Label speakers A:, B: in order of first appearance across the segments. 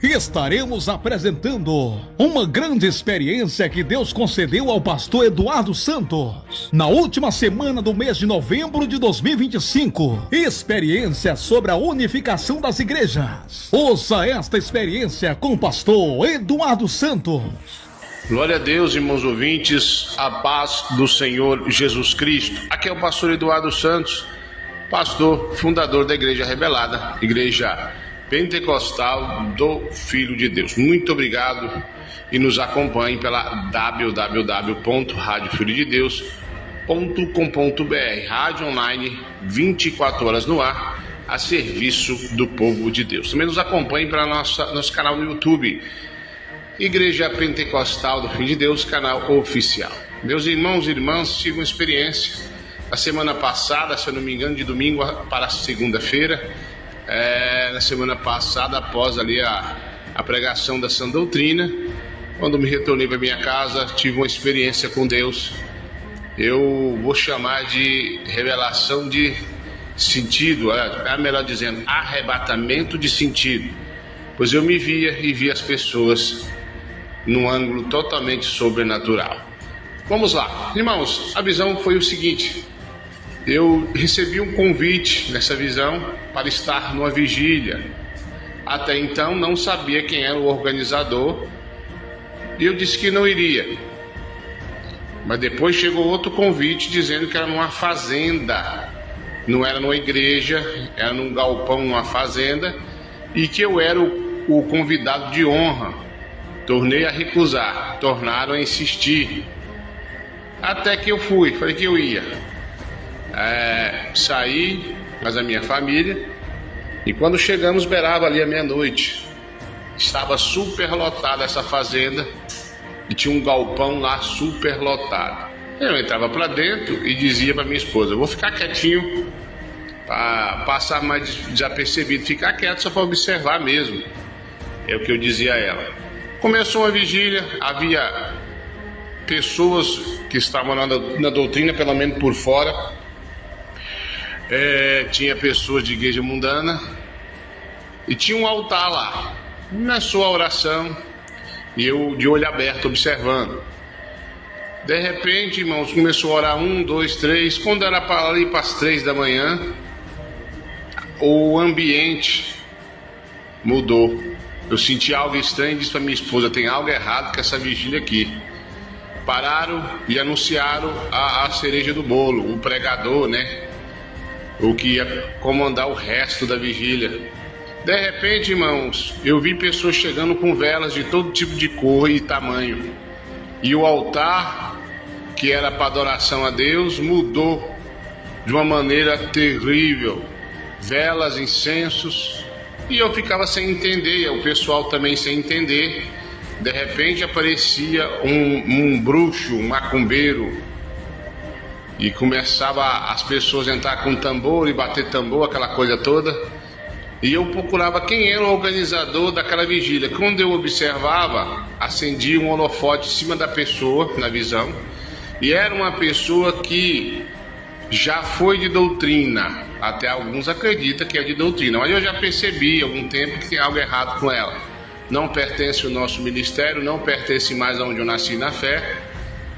A: estaremos apresentando uma grande experiência que Deus concedeu ao pastor Eduardo Santos na última semana do mês de novembro de 2025. Experiência sobre a unificação das igrejas. Ouça esta experiência com o pastor Eduardo Santos.
B: Glória a Deus, irmãos ouvintes, a paz do Senhor Jesus Cristo. Aqui é o pastor Eduardo Santos, pastor, fundador da Igreja Rebelada, Igreja Pentecostal do Filho de Deus. Muito obrigado e nos acompanhe pela www.radiofilhodedeus.com.br, rádio online 24 horas no ar, a serviço do povo de Deus. Também nos acompanhe pelo nosso canal no YouTube, Igreja Pentecostal do Filho de Deus, canal oficial. Meus irmãos e irmãs, tive uma experiência a semana passada, se eu não me engano, de domingo para segunda-feira. Na semana passada, após ali a pregação da sã doutrina, quando me retornei para minha casa, tive uma experiência com Deus. Eu vou chamar de revelação de sentido, melhor dizendo, arrebatamento de sentido, pois eu me via e via as pessoas num ângulo totalmente sobrenatural. Vamos lá, irmãos, a visão foi o seguinte: eu recebi um convite nessa visão para estar numa vigília. Até então não sabia quem era o organizador e eu disse que não iria. Mas depois chegou outro convite dizendo que era numa fazenda, não era numa igreja, era num galpão, numa fazenda, e que eu era o convidado de honra. Tornei a recusar, tornaram a insistir. Até que eu fui, falei que eu ia. Saí com a minha família e quando chegamos beirava ali a meia-noite. Estava super lotada essa fazenda e tinha um galpão lá super lotado. Eu entrava para dentro e dizia para minha esposa: eu vou ficar quietinho para passar mais desapercebido, ficar quieto só para observar mesmo. É o que eu dizia a ela. Começou uma vigília, havia pessoas que estavam na doutrina, pelo menos por fora. Tinha pessoas de igreja mundana e tinha um altar lá. Começou a oração e eu de olho aberto observando. De repente, irmãos, começou a orar 1, 2, 3. Quando era para ali para as 3 da manhã, o ambiente mudou. Eu senti algo estranho e disse para minha esposa: tem algo errado com essa vigília aqui. Pararam e anunciaram a cereja do bolo, o pregador, né? O que ia comandar o resto da vigília. De repente, irmãos, eu vi pessoas chegando com velas de todo tipo de cor e tamanho. E o altar, que era para adoração a Deus, mudou de uma maneira terrível. Velas, incensos. E eu ficava sem entender, e o pessoal também sem entender. De repente aparecia um bruxo, um macumbeiro, e começava as pessoas a entrar com tambor e bater tambor, aquela coisa toda. E eu procurava quem era o organizador daquela vigília. Quando eu observava, acendia um holofote em cima da pessoa, na visão, e era uma pessoa que já foi de doutrina. Até alguns acreditam que é de doutrina, mas eu já percebi há algum tempo que tem algo errado com ela. Não pertence ao nosso ministério, não pertence mais aonde eu nasci na fé.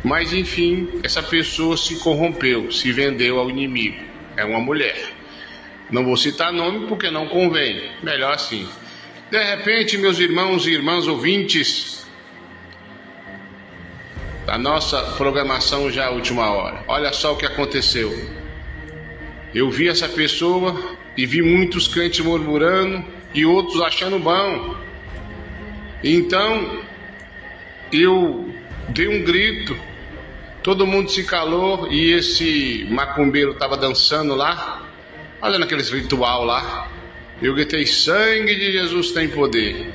B: Mas enfim, essa pessoa se corrompeu, se vendeu ao inimigo. É uma mulher. Não vou citar nome porque não convém, melhor assim. De repente, meus irmãos e irmãs ouvintes, a nossa programação já é a última hora. Olha só o que aconteceu. Eu vi essa pessoa e vi muitos crentes murmurando e outros achando bom. Então, eu dei um grito. Todo mundo se calou e esse macumbeiro estava dançando lá, fazendo aqueles ritual lá. Eu gritei: sangue de Jesus tem poder.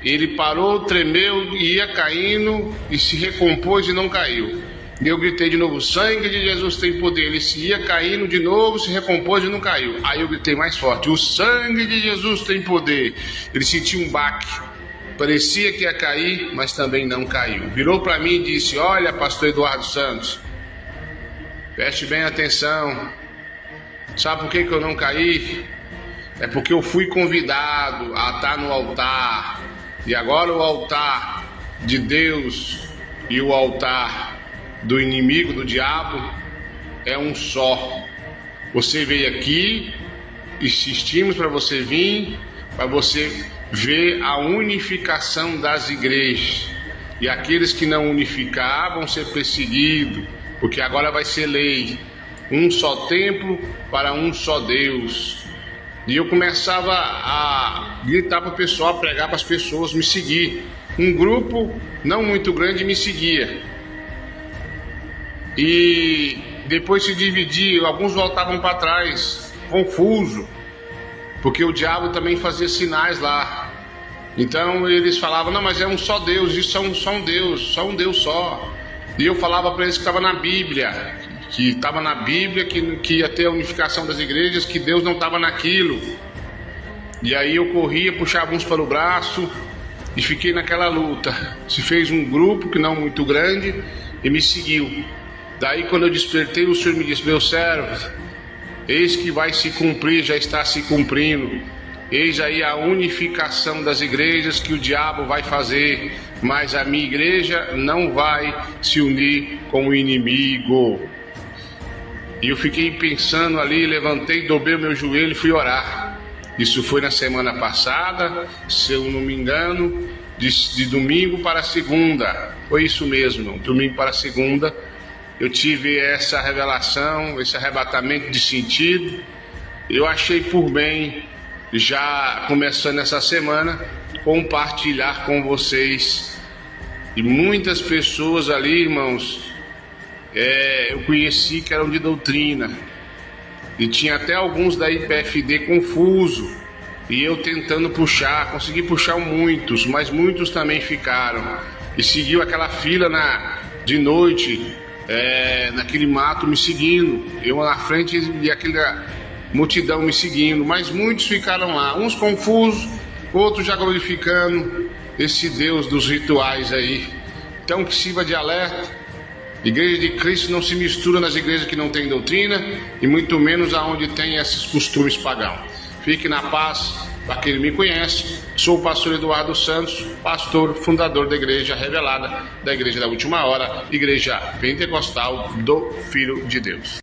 B: Ele parou, tremeu, ia caindo e se recompôs e não caiu. E eu gritei de novo: sangue de Jesus tem poder. Ele se ia caindo de novo, se recompôs e não caiu. Aí eu gritei mais forte: o sangue de Jesus tem poder. Ele sentiu um baque. Parecia que ia cair, mas também não caiu. Virou para mim e disse: olha, pastor Eduardo Santos, preste bem atenção. Sabe por que eu não caí? É porque eu fui convidado a estar no altar E agora o altar de Deus e o altar do inimigo, do diabo, é um só. Você veio aqui, insistimos para você vir, para você ver a unificação das igrejas. E aqueles que não unificar vão ser perseguidos, porque agora vai ser lei. Um só templo para um só Deus. E eu começava a gritar para o pessoal, a pregar para as pessoas me seguir. Um grupo não muito grande me seguia. E depois se dividia, alguns voltavam para trás, confuso, porque o diabo também fazia sinais lá. Então eles falavam, não, mas é um só Deus, isso é só um Deus só. E eu falava para eles que estava na Bíblia, que ia ter a unificação das igrejas, que Deus não estava naquilo. E aí eu corria, puxava uns para o braço e fiquei naquela luta. Se fez um grupo, que não muito grande, e me seguiu. Daí quando eu despertei, o Senhor me disse, meu servo, eis que vai se cumprir, já está se cumprindo. Eis aí a unificação das igrejas que o diabo vai fazer, mas a minha igreja não vai se unir com o inimigo. E eu fiquei pensando ali, levantei, dobrei o meu joelho e fui orar. Isso foi na semana passada, se eu não me engano, de domingo para segunda. Foi isso mesmo, domingo para segunda. Eu tive essa revelação, esse arrebatamento de sentido. Eu achei por bem, já começando essa semana, compartilhar com vocês. E muitas pessoas ali, irmãos, eu conheci que eram de doutrina. E tinha até alguns da IPFD confuso. E eu tentando puxar, consegui puxar muitos, mas muitos também ficaram. E seguiu aquela fila de noite, naquele mato me seguindo. Eu na frente e aquela multidão me seguindo. Mas muitos ficaram lá, uns confusos, outros já glorificando esse Deus dos rituais aí. Então que sirva de alerta. Igreja de Cristo não se mistura nas igrejas que não têm doutrina e muito menos aonde tem esses costumes pagãos. Fique na paz. Para quem me conhece, sou o pastor Eduardo Santos, pastor fundador da Igreja Revelada, da Igreja da Última Hora, Igreja Pentecostal do Filho de Deus.